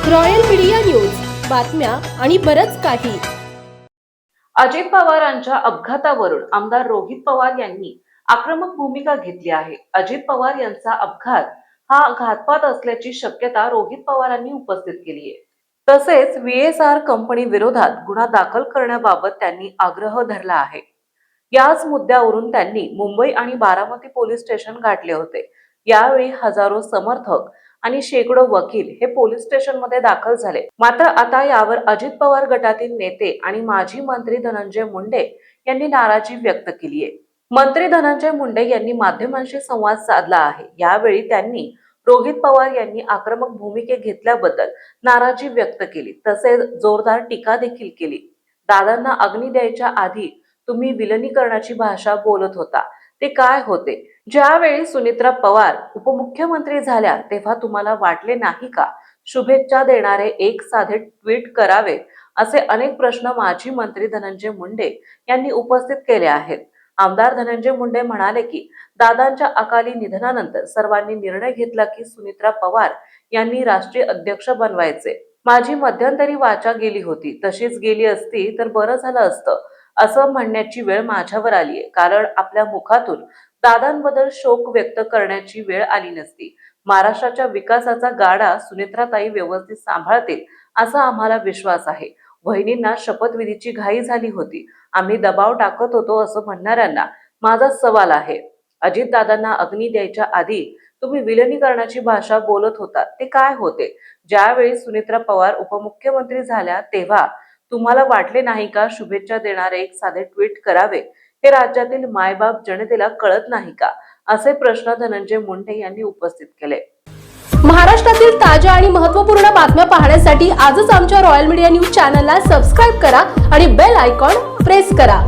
Royal media news, बातम्या आणि बरच काही. अजित पवारांच्या अपघातावरून आमदार रोहित पवार यांनी आक्रमक भूमिका घेतली आहे. अजित पवार यांचा अपघात हा घातपात असल्याची शक्यता रोहित पवारांनी उपस्थित केली आहे. तसेच VSR कंपनी विरोधात गुन्हा दाखल करण्याबाबत त्यांनी आग्रह धरला आहे. याच मुद्द्यावरून त्यांनी मुंबई आणि बारामती पोलीस स्टेशन गाठले होते. यावेळी हजारो समर्थक आणि शेकडो वकील हे पोलीस स्टेशनमध्ये दाखल झाले. मात्र आता यावर अजित पवार गटातील नेते आणि माजी मंत्री धनंजय मुंडे यांनी नाराजी व्यक्त केली आहे. मंत्री धनंजय मुंडे यांनी माध्यमांशी संवाद साधला आहे. यावेळी त्यांनी रोहित पवार यांनी आक्रमक भूमिका घेतल्याबद्दल नाराजी व्यक्त केली. तसेच जोरदार टीका देखील केली. दादांना अग्नी द्यायच्या आधी तुम्ही विलनीकरणाची भाषा बोलत होता, ते काय होते? ज्यावेळी सुनित्रा पवार उपमुख्यमंत्री झाल्या तेव्हा तुम्हाला वाटले नाही का शुभेच्छा देणारे एक साधे ट्विट करावे? असे अनेक प्रश्न माजी मंत्री धनंजय मुंडे यांनी उपस्थित केले आहेत. आमदार धनंजय मुंडे म्हणाले की दादांच्या अकाली निधनानंतर सर्वांनी निर्णय घेतला की सुनित्रा पवार यांनी राष्ट्रीय अध्यक्ष बनवायचे. माझी मध्यंतरी वाचा गेली होती, तशीच गेली असती तर बरं झालं असतं असं म्हणण्याची वेळ माझ्यावर आली आहे, कारण आपल्या मुखातून दादांबद्दल शोक व्यक्त करण्याची वेळ आली नसती. महाराष्ट्राच्या विकासाचा गाडा सुनेत्राताई व्यवस्थित सांभाळतील असा आम्हाला विश्वास आहे. वहिनींना शपथविधीची घाई झाली होती, आम्ही दबाव टाकत होतो असं म्हणणाऱ्यांना माझा सवाल आहे. अजितदादांना अग्नी द्यायच्या आधी तुम्ही विलनीकरणाची भाषा बोलत होता, ते काय होते? ज्यावेळी सुनित्रा पवार उपमुख्यमंत्री झाल्या तेव्हा तुम्हाला वाटले नाही का शुभेच्छा देणारे एक साधे ट्विट करावे? हे राज्यातील मायबाप जनतेला कळत नाही का? असे प्रश्न धनंजय मुंडे यांनी उपस्थित केले. महाराष्ट्रातील ताज्या आणि महत्त्वपूर्ण बातम्या पाहण्यासाठी आजच आमच्या रॉयल मीडिया न्यूज चॅनलला सबस्क्राईब करा आणि बेल आयकॉन प्रेस करा.